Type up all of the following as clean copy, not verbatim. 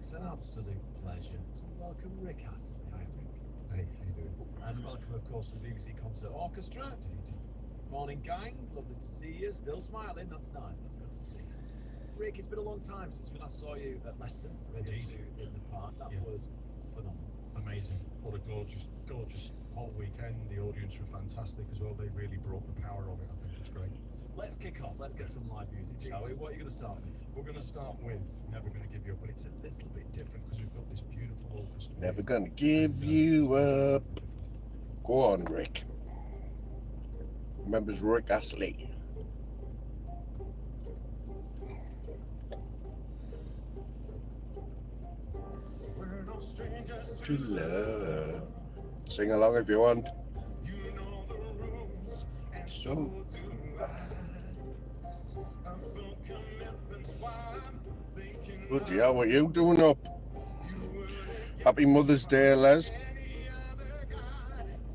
It's an absolute pleasure to welcome Rick Astley. Hi, Rick. Hey, how you doing? And welcome, of course, to the BBC Concert Orchestra. Indeed. Morning, gang. Lovely to see you. Still smiling. That's nice. That's good to see. Rick, it's been a long time since when I saw you at Leicester, ready to in the park. That was phenomenal. Amazing. What a gorgeous whole weekend. The audience were fantastic as well. They really brought the power of it. I think it was great. Let's kick off. Let's get some live music, shall we? What are you going to start with? We're going to start with Never Gonna Give You Up, but it's a little bit different because we've got this beautiful orchestra. Never gonna give you up. Go on, Rick. Remembers Rick Astley. We're no strangers To love. Sing along if you want. You know the rules, and So do I. I feel commitments wide, thinking bloody hell, what you doing up? Happy Mother's Day, Les.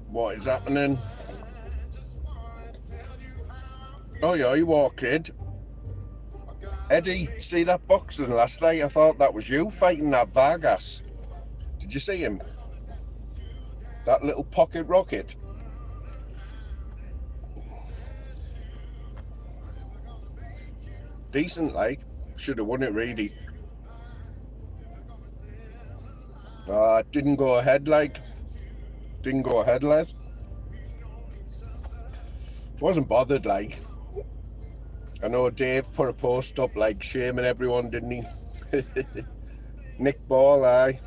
What is happening? Oh yeah, you are, kid. Eddie, see that boxing last night? I thought that was you fighting that Vargas. Did you see him? That little pocket rocket. Decent, like. Should have won it, really. Didn't go ahead, like. Didn't go ahead, Les. Wasn't bothered, like. I know Dave put a post up, like, shaming everyone, didn't he? Nick Ball, aye.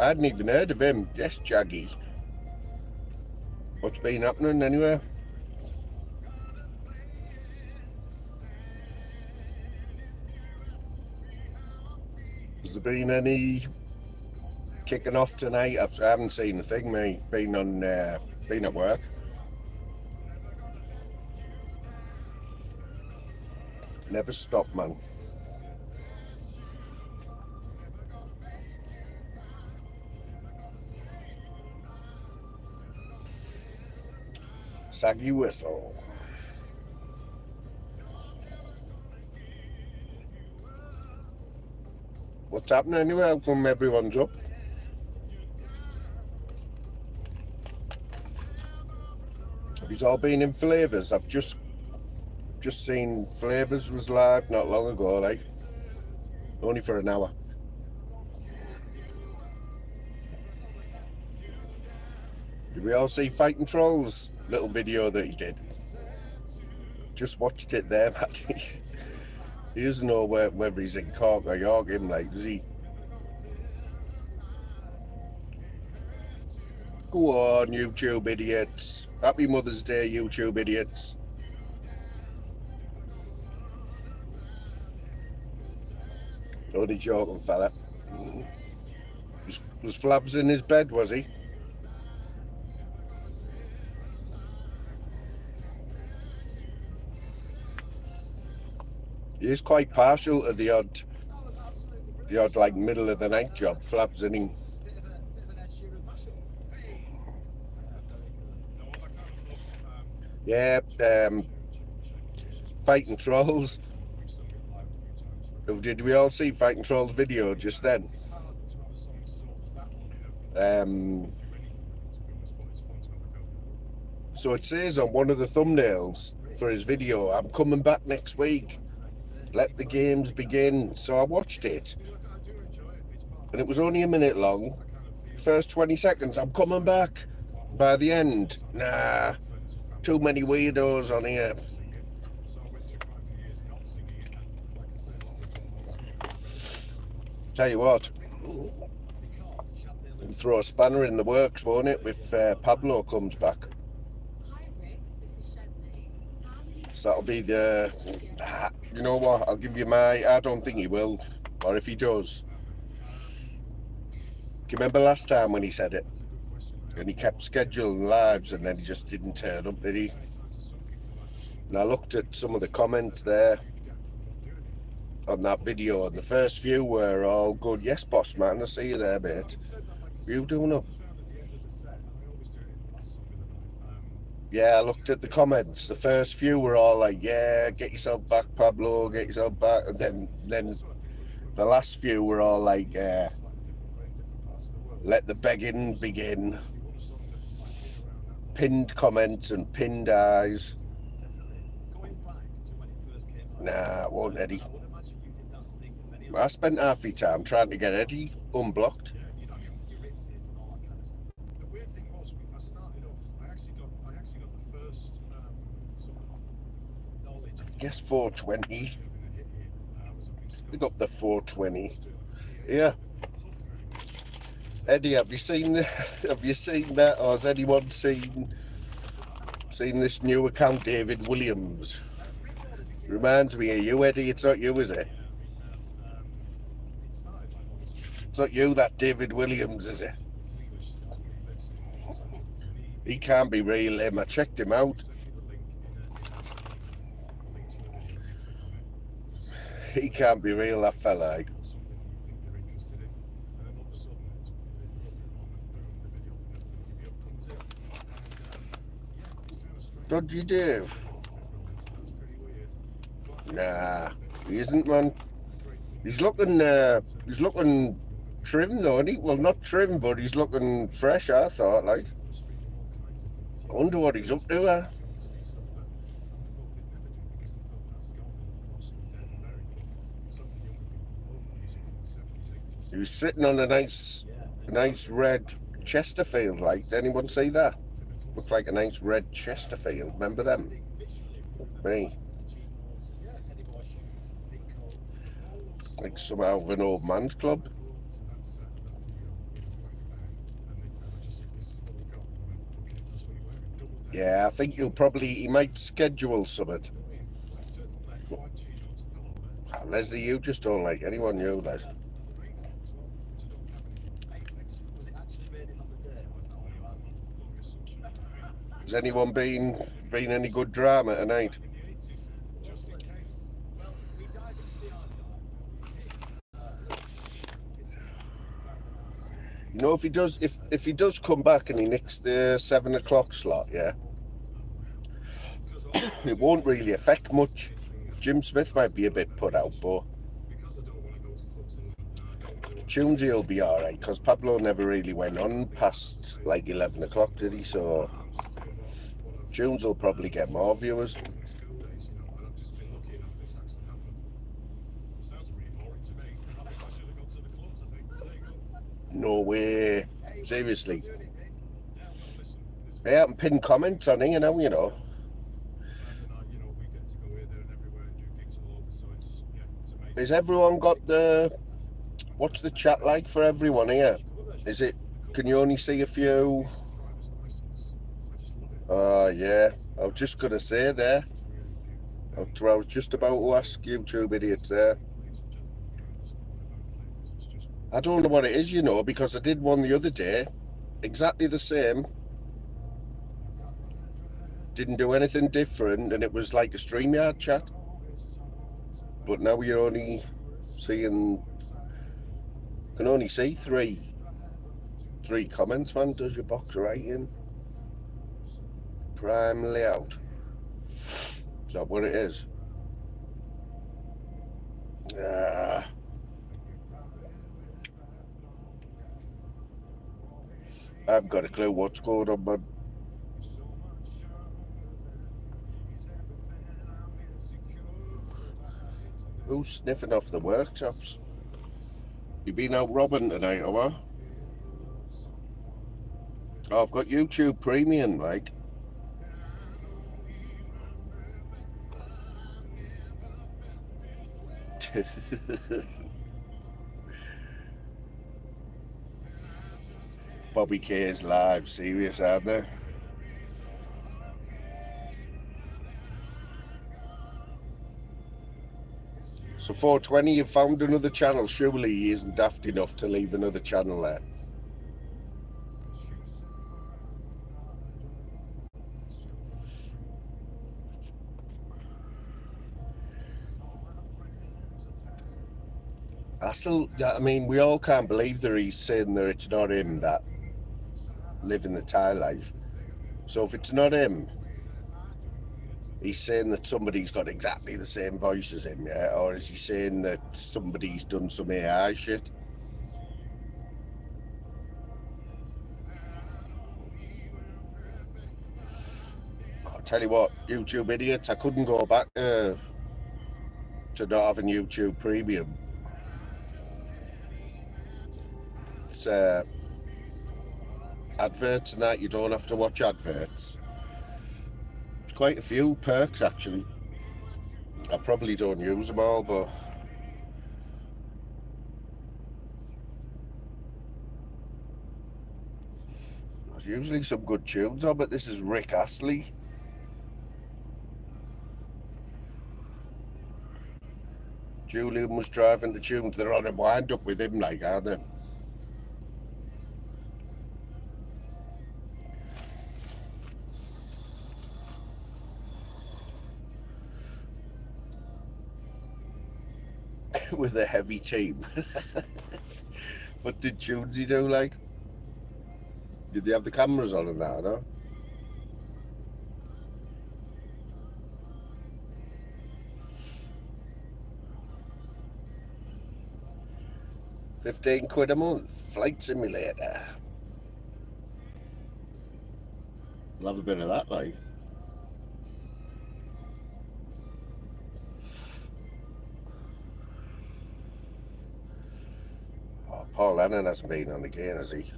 I hadn't even heard of him. Yes, Jaggy. What's been happening, anyway? Has there been any kicking off tonight? I haven't seen a thing, mate. Been at work. Never stop, man. Saggy whistle. What's happening anyway? How come everyone's up? Have you all been in Flavours? I've just seen Flavours was live not long ago, like. Only for an hour. Did we all see Fighting Trolls' little video that he did? Just watched it there, Matty. He doesn't know whether he's in Cork or York, him, like, does he? Go on, YouTube idiots. Happy Mother's Day, YouTube idiots. Only joking, fella. Was Flavs in his bed, was he? He is quite partial to the odd like middle of the night job. Flavs, isn't he? Yeah, Fighting Trolls. Did we all see Fighting Trolls video just then? So it says on one of the thumbnails for his video, I'm coming back next week. Let the games begin. So I watched it. And it was only a minute long. First 20 seconds, I'm coming back. By the end, nah. Too many weirdos on here. Tell you what, it'll throw a spanner in the works, won't it, if Pablo comes back? So that'll be the, you know what, I'll give you I don't think he will, or if he does. Do you remember last time when he said it? And he kept scheduling lives and then he just didn't turn up, did he? And I looked at some of the comments there on that video, and the first few were all good. Yes, boss man, I see you there, mate. What are you doing up? Yeah, I looked at the comments. The first few were all like, yeah, get yourself back, Pablo, get yourself back. And then The last few were all like, let the begging begin. Pinned comments and pinned eyes. Going back to when it first came out. Nah, it won't, Eddie. I would imagine you did that thing with many I spent half my time trying to get Eddie unblocked. you know, your Ritzes and all that kind of stuff. The weird thing was, I started off. I actually got the first sort of knowledge. I guess 420. Pick up the 420. Yeah. Eddie, have you seen that, or has anyone seen this new account, David Williams? Reminds me of you, Eddie. It's not you, is it? It's not you, that David Williams, is it? He can't be real, him. I checked him out. He can't be real, that fella. What you do? Nah, he isn't, man. He's looking trim though, isn't he? Well, not trim, but he's looking fresh, I thought, like. I wonder what he's up to, He was sitting on a nice red Chesterfield, like. Did anyone see that? Looked like a nice red Chesterfield. Remember them? Me. Like some out of an old man's club. Yeah, I think he might schedule something. Oh, Leslie, you just don't like anyone new, Les. Has anyone been any good drama tonight? You know, if he does come back and he nicks the 7 o'clock slot, yeah, it won't really affect much. Jim Smith might be a bit put out, but Tunesy will be alright, because Pablo never really went on past like 11 o'clock, did he? So Tunes will probably get more viewers. No way. Seriously. They haven't pinned comments on here now, you know. Has everyone got what's the chat like for everyone here? Is it, can you only see a few? Yeah, I was just going to say there. I was just about to ask YouTube idiots there. I don't know what it is, you know, because I did one the other day, exactly the same. Didn't do anything different, and it was like a StreamYard chat. But now you're only seeing, can only see three comments, man. Does your box right in? Prime layout. Is that what it is? I haven't got a clue what's going on, man. Who's sniffing off the workshops? You been out robbing tonight, or what? Oh, I've got YouTube Premium, like. Bobby K's live, serious, aren't they? So 420, you've found another channel. Surely he isn't daft enough to leave another channel there. I mean, we all can't believe that he's saying that it's not him that living the Thai life. So if it's not him, he's saying that somebody's got exactly the same voice as him, yeah? Or is he saying that somebody's done some AI shit? I'll tell you what, YouTube idiots, I couldn't go back to not having YouTube Premium. It's adverts and that, you don't have to watch adverts. There's quite a few perks actually. I probably don't use them all, but there's usually some good tunes on, but this is Rick Astley. Julian was driving the tunes, they're on a wind up with him, like, aren't they? With a heavy team. What did Tunesy do, like? Did they have the cameras on and that, no? £15 a month, flight simulator. I'll have a bit of that, like. Oh, Paul Lennon hasn't been on again, has he?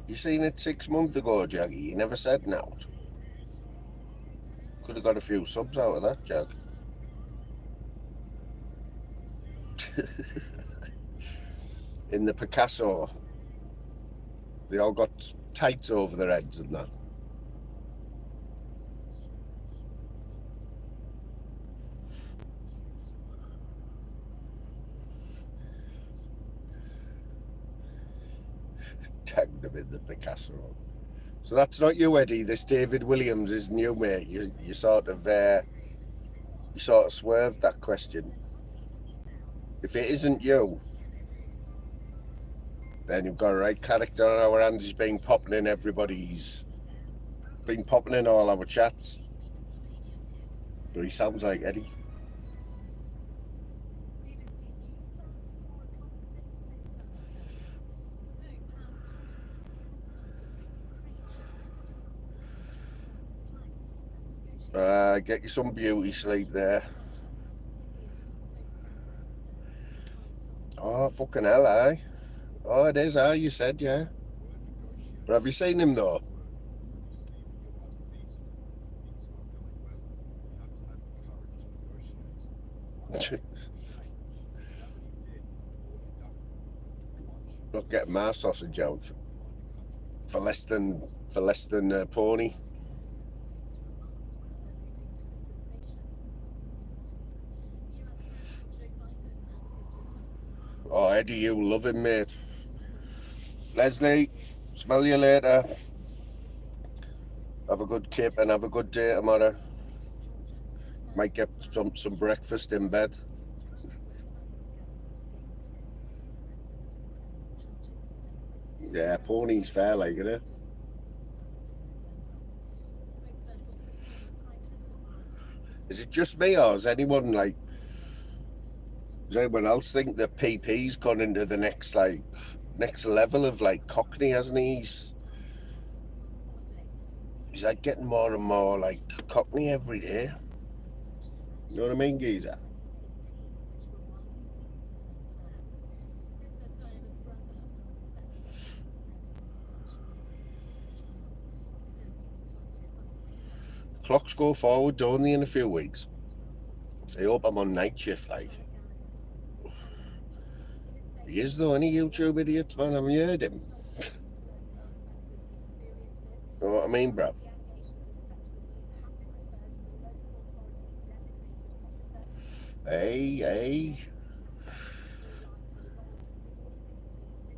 You seen it 6 months ago, Jaggy? You never said no. Could have got a few subs out of that, Jag. In the Picasso, they all got tights over their heads and that. Tagged them in the Picasso. So that's not you, Eddie. This David Williams isn't you, mate. You sort of swerved that question. If it isn't you, then you've got a right character on our hands. He's been popping in all our chats. But he sounds like Eddie. Get you some beauty sleep there. Oh, fucking hell, aye. Oh, it is, aye, you said, yeah. But have you seen him, though? Not getting my sausage out for less than a pony. Oh, Eddie, you love him, mate. Leslie, smell you later. Have a good kip and have a good day tomorrow. Might get some breakfast in bed. Yeah, pony's fair, like, isn't it? Is it just me, or does anyone else think that PP's gone into the next level of like Cockney, hasn't he? He's like getting more and more like Cockney every day. You know what I mean, geezer? Clocks go forward, don't they, in a few weeks? I hope I'm on night shift, like. He is though, any YouTube idiots, man, I haven't heard him. Know what I mean, bruv? Hey.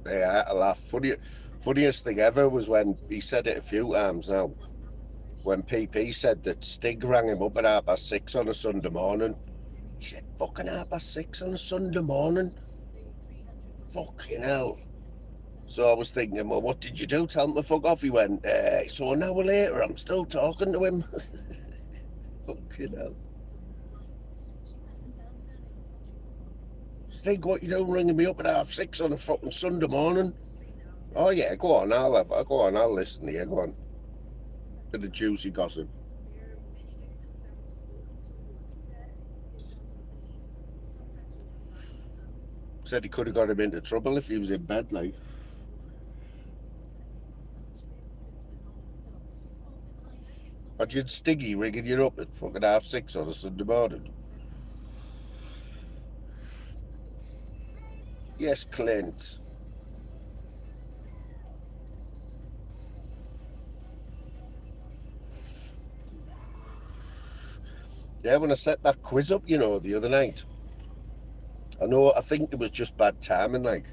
Yeah, I laugh. Funniest thing ever was when he said it a few times now. When PP said that Stig rang him up at 6:30 on a Sunday morning. He said, fucking 6:30 on a Sunday morning? Fucking hell. So I was thinking, well, what did you do? Tell him to fuck off. He went, so an hour later, I'm still talking to him. Fucking hell. Stig, what you doing ringing me up at 6:30 on a fucking Sunday morning? Oh yeah, go on, I'll listen to you, go on. Bit of juicy gossip. Said he could have got him into trouble if he was in bed, like. Imagine Stiggy ringing you up at fucking 6:30 on a Sunday morning. Yes, Clint. Yeah, when I set that quiz up, you know, the other night, I think it was just bad timing, like.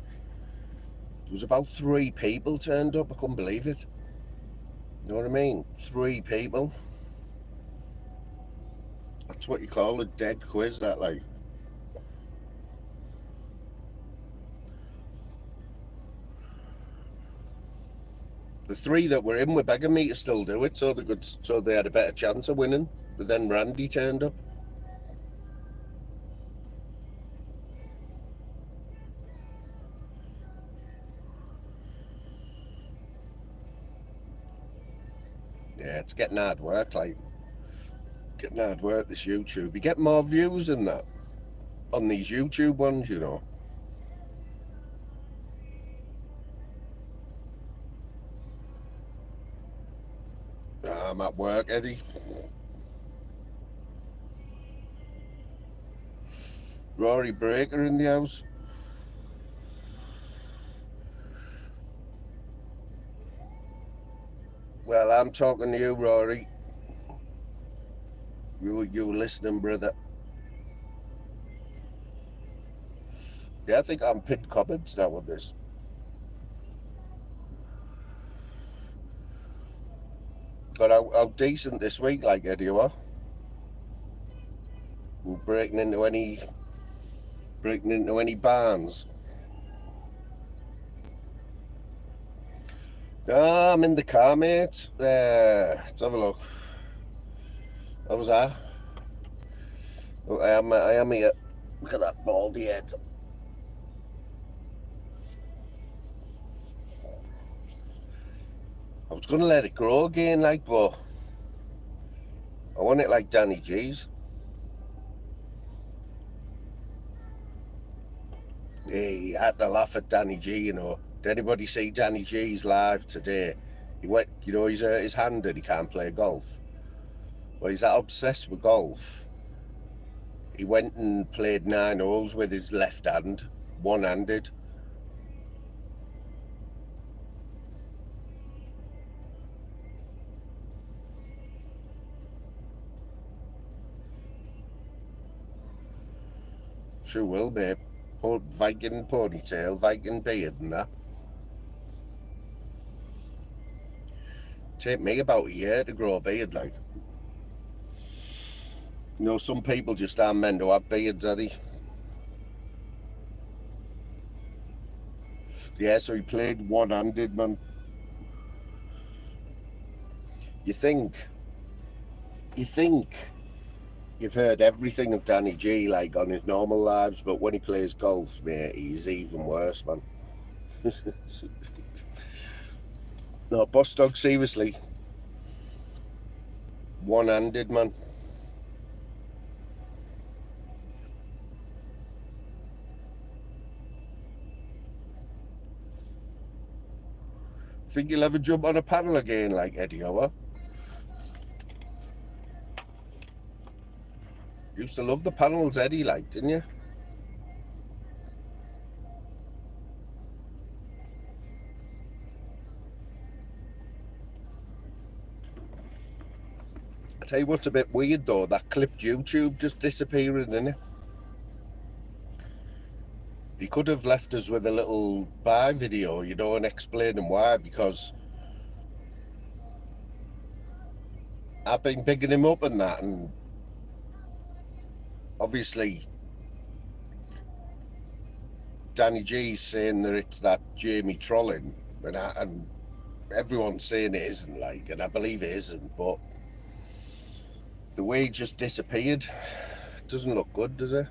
There was about 3 people turned up, I couldn't believe it. You know what I mean? 3 people. That's what you call a dead quiz, that, like. The 3 that were in were begging me to still do it, so they had a better chance of winning. But then Randy turned up. Yeah, it's getting hard work, like. Getting hard work, this YouTube. You get more views than that on these YouTube ones, you know. I'm at work, Eddie. Rory Breaker in the house. Well, I'm talking to you, Rory. You listening, brother? Yeah, I think I'm pinned comments now on this. Got out decent this week, like, Eddie, what? Breaking into any barns. No, I'm in the car, mate. Let's have a look. How was that? Oh, I am here. Look at that baldy head. I was going to let it grow again, like, but I want it like Danny G's. He had to laugh at Danny G, you know. Did anybody see Danny G's live today? He went, you know, he's handed, he can't play golf. Well, he's that obsessed with golf. He went and played 9 holes with his left hand, one-handed. Sure will, babe. Viking ponytail, Viking beard and that. Take me about a year to grow a beard, like. You know, some people just aren't meant to have beards, are they? Yeah, so he played one-handed, man. You think you've heard everything of Danny G, like, on his normal lives, but when he plays golf, mate, he's even worse, man. No, Boss Dog, seriously. One-handed, man. Think you'll ever jump on a panel again, like Eddie Howe? Used to love the panels, Eddie, like, didn't you? I tell you what's a bit weird, though, that clipped YouTube just disappearing, isn't it? He could have left us with a little bye video, you know, and explaining why, because I've been bigging him up and that, and obviously Danny G's saying that it's that Jamie trolling, and everyone's saying it isn't, like, and I believe it isn't, but the way he just disappeared doesn't look good, does it?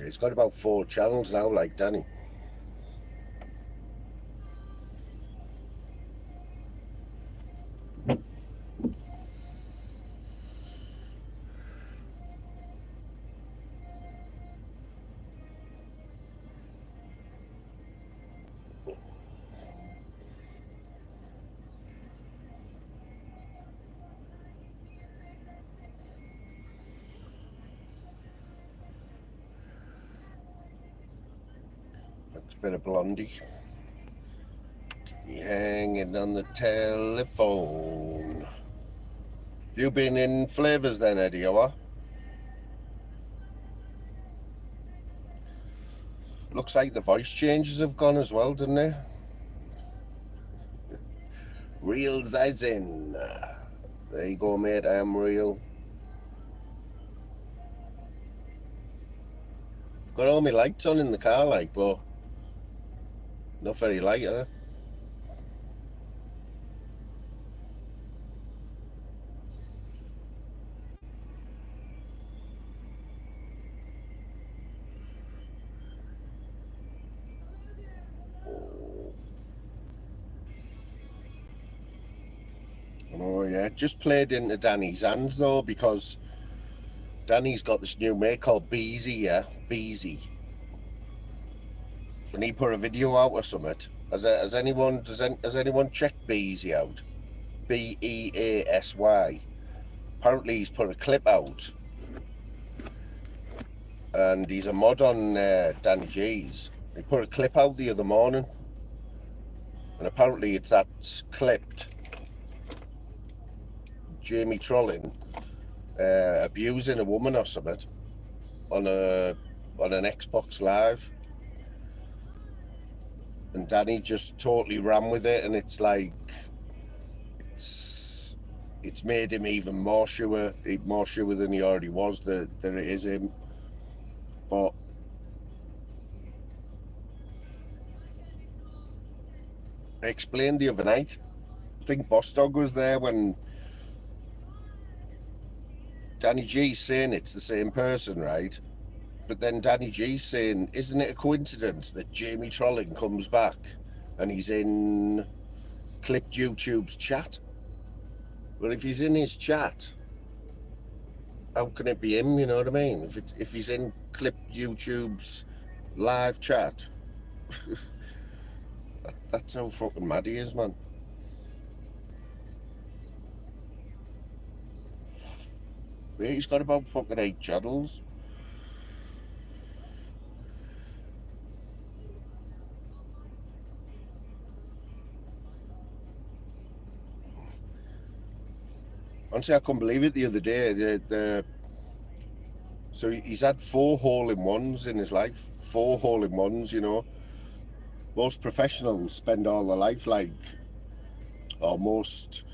He's got about 4 channels now, like Danny. Looks a bit of Blondie. Hanging on the telephone. You been in Flavours then, Eddie, or what? Looks like the voice changes have gone as well, didn't they? Reels as in. There you go, mate, I am real. Got all my lights on in the car, like, but not very light, are they? Oh yeah, just played into Danny's hands though, because Danny's got this new mate called Beezy, yeah, Beezy, and he put a video out or something. Has anyone checked Beezy out? Beasy. Apparently he's put a clip out, and he's a mod on Danny G's. He put a clip out the other morning, and apparently it's that clipped Jamie trolling, abusing a woman or something on an Xbox Live, and Danny just totally ran with it, and it's like it's made him even more sure than he already was that it is him. But I explained the other night, I think Boss Dog was there when Danny G's saying it's the same person, right? But then Danny G's saying, isn't it a coincidence that Jamie Trolling comes back and he's in Clipped YouTube's chat? Well, if he's in his chat, how can it be him, you know what I mean? If he's in Clipped YouTube's live chat, that's how fucking mad he is, man. Yeah, he's got about fucking 8 channels. Honestly, I couldn't believe it the other day. So he's had 4 hole-in-ones in his life. 4 hole-in-ones, you know. Most professionals spend all their life or most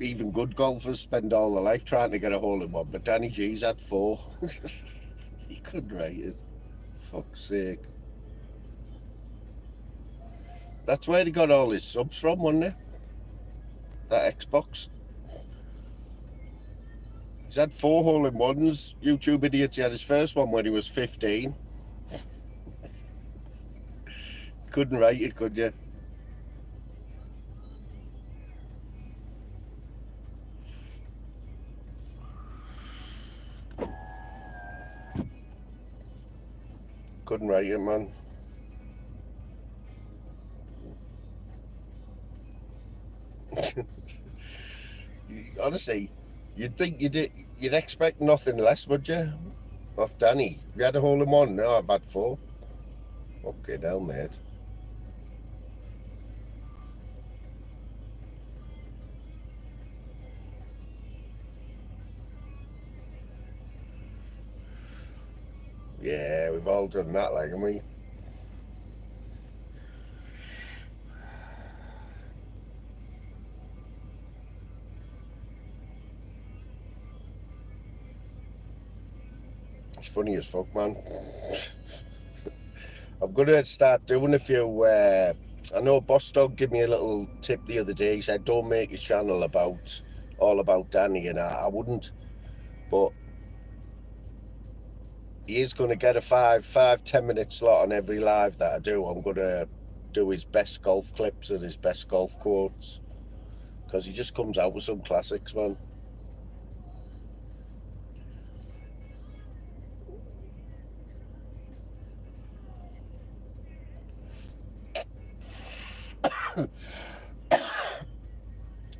even good golfers spend all their life trying to get a hole-in-one. But Danny G's had 4. He couldn't write it. Fuck's sake. That's where he got all his subs from, wasn't it? That Xbox. He's had 4 hole-in-ones. YouTube idiots. He had his first one when he was 15. Couldn't write it, could you? Couldn't write it, man. Honestly, you'd think you'd expect nothing less, would you? Off Danny. Have you had a hole-in-one? No, I've had 4. Okay, now, mate. Yeah, we've all done that, like, haven't we? It's funny as fuck, man. I'm gonna start doing a few. I know Boss Dog gave me a little tip the other day. He said, "Don't make a channel all about Danny," and I wouldn't. But he is gonna get a 10 minute slot on every live that I do. I'm gonna do his best golf clips and his best golf quotes, because he just comes out with some classics, man.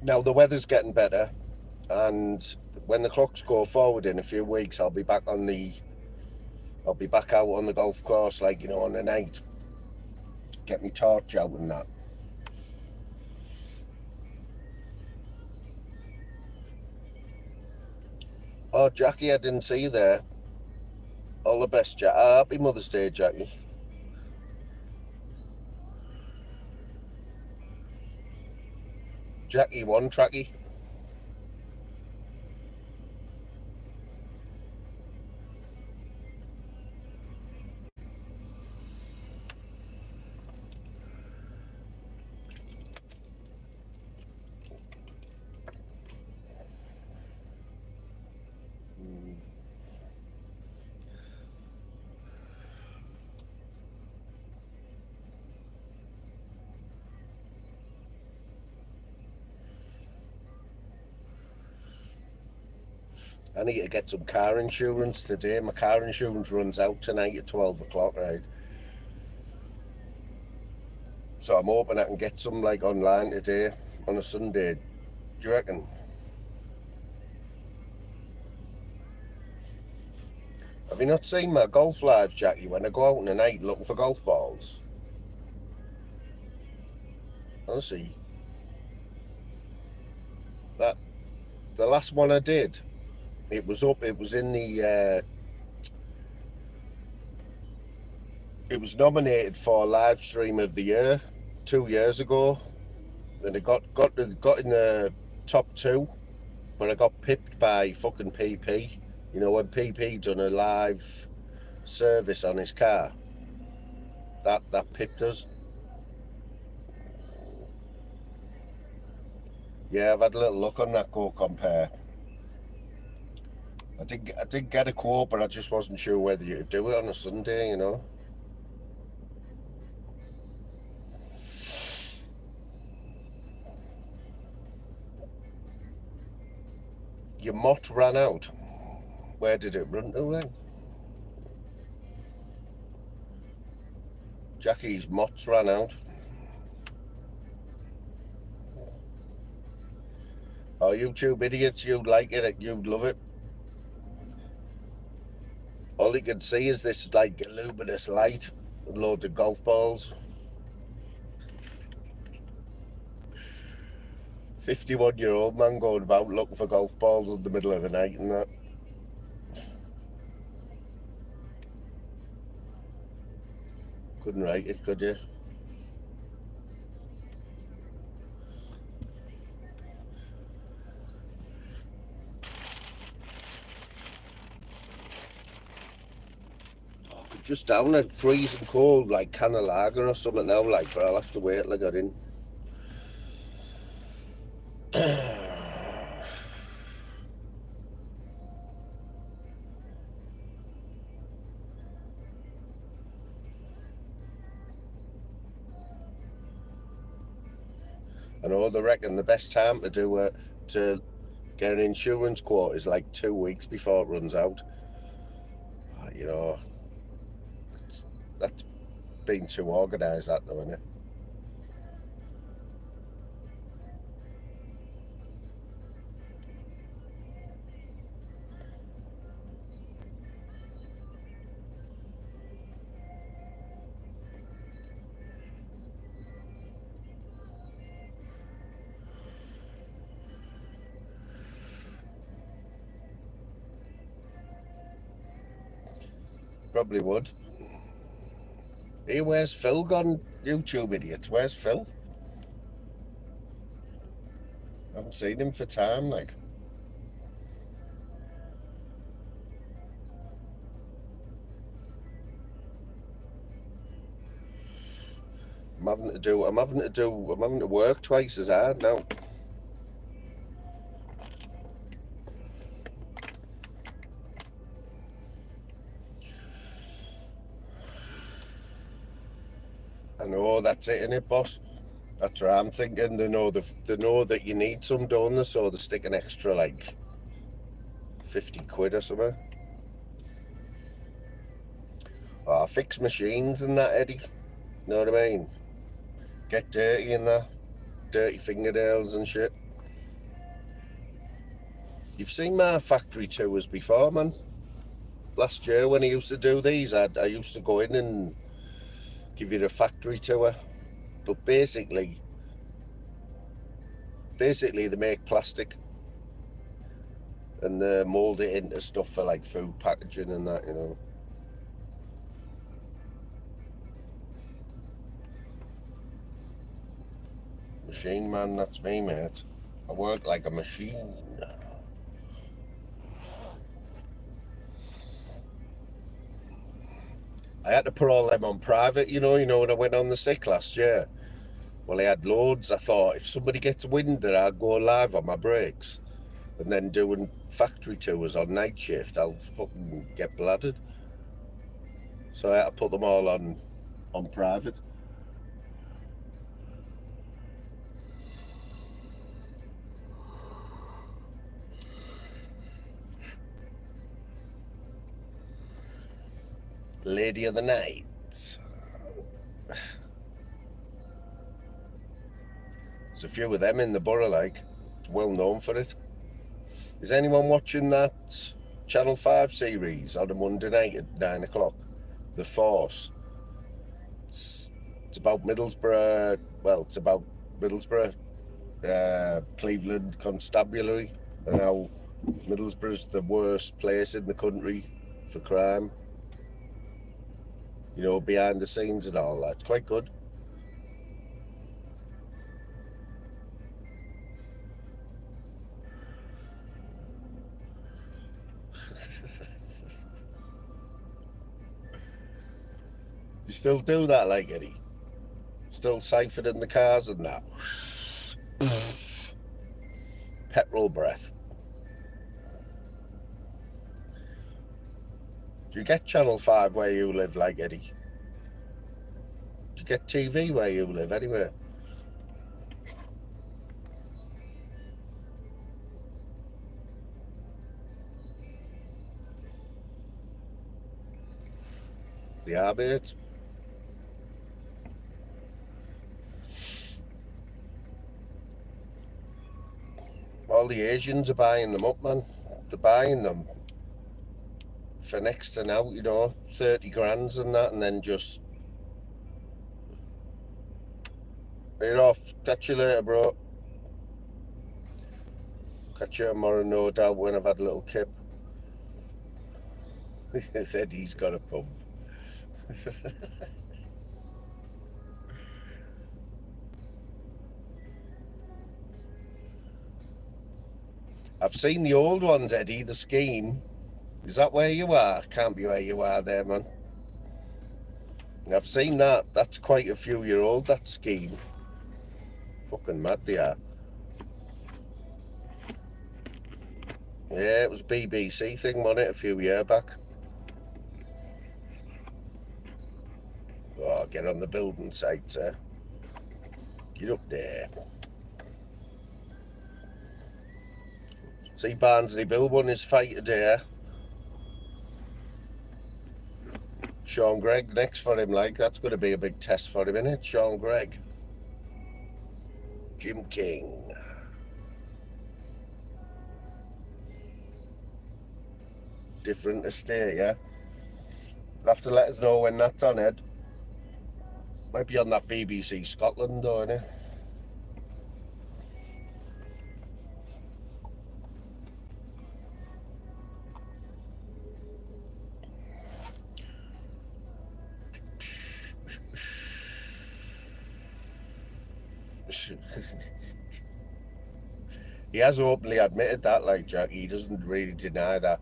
Now the weather's getting better, and when the clocks go forward in a few weeks, I'll be back out on the golf course, like, you know, on the night. Get me torch out and that. Oh, Jackie, I didn't see you there. All the best, Jack. Happy Mother's Day, Jackie. Jackie won, Tracky. I need to get some car insurance today. My car insurance runs out tonight at 12 o'clock, right? So I'm hoping I can get some, like, online today on a Sunday. Do you reckon? Have you not seen my golf lives, Jackie, when I go out in the night looking for golf balls? Honestly, the last one I did, it was in the it was nominated for live stream of the year 2 years ago, and it got in the top 2, but I got pipped by fucking PP. You know, when PP done a live service on his car, that pipped us. Yeah, I've had a little look on that Go Compare. I did get a quote, but I just wasn't sure whether you could do it on a Sunday, you know. Your mott ran out. Where did it run to then? Jackie's mott's ran out. Oh, YouTube idiots, you'd like it, you'd love it. All you can see is this, like, luminous light and loads of golf balls. 51-year-old man going about looking for golf balls in the middle of the night and that. Couldn't write it, could you? Just down a freezing cold, like, can of lager or something now, like, but I'll have to wait till I get in. I know they reckon the best time to get an insurance quote is like 2 weeks before it runs out. You know, that's been too organised, that though, isn't it? Probably would. Hey, where's Phil gone, YouTube idiot? Where's Phil? I haven't seen him for time, like. I'm having to work twice as hard now. I know, that's it, innit, boss? That's what I'm thinking. They know that you need some, don't they? So they stick an extra like 50 quid or something. Oh, fix machines and that, Eddie. Know what I mean? Get dirty in that. Dirty fingernails and shit. You've seen my factory tours before, man. Last year when I used to do these, I used to go in and give you a factory tour. But basically they make plastic and mould it into stuff for like food packaging and that, you know. Machine man, that's me, mate. I work like a machine. I had to put all them on private, you know, when I went on the sick last year. Well, I had loads. I thought if somebody gets wind that I'll go live on my breaks and then doing factory tours on night shift, I'll fucking get bladdered. So I had to put them all on private. Lady of the night. There's a few of them in the borough, like, well known for it. Is anyone watching that Channel 5 series on a Monday night at 9 o'clock? The Force. It's about Middlesbrough. Well, it's about Middlesbrough, Cleveland Constabulary, and how Middlesbrough's the worst place in the country for crime. You know, behind the scenes and all that. It's quite good. You still do that, like, Eddie? Still siphoning the cars and that? Petrol breath. Do you get Channel 5 where you live, like, Eddie? Do you get TV where you live, anywhere? The Arbeit. All the Asians are buying them up, man. They're buying them for next to now, you know, 30 grand and that, and then just you're off. Catch you later, bro. Catch you tomorrow, no doubt, when I've had a little kip. He said he's got a pump. I've seen the old ones, Eddie, the scheme. Is that where you are? Can't be where you are there, man. I've seen that. That's quite a few year old, that scheme. Fucking mad they are. Yeah, it was a BBC thing, wasn't it, a few years back? Oh, get on the building site, sir. Get up there. See Barnsley Bill won his fight today. Sean Gregg next for him, like, that's going to be a big test for him, innit? Sean Gregg. Jim King. Different estate, yeah? You'll have to let us know when that's on, Ed. Might be on that BBC Scotland, though, innit? He has openly admitted that, like, Jack. He doesn't really deny that.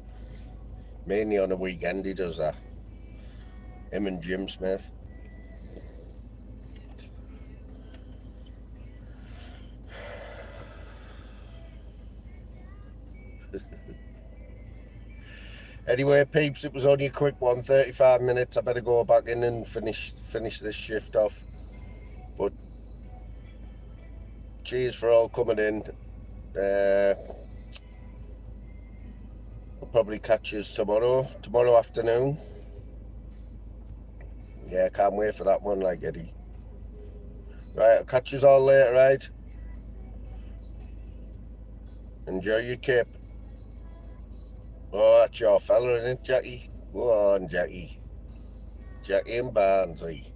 Mainly on a weekend he does that. Him and Jim Smith. Anyway, peeps, it was only a quick one, 35 minutes. I better go back in and finish this shift off. But cheers for all coming in. I'll probably catch you tomorrow afternoon. Yeah, can't wait for that one, like Eddie. Right, I'll catch you all later, right? Enjoy your kip. Oh, that's your fella, isn't it, Jackie? Go on, Jackie. Jackie and Barnsley.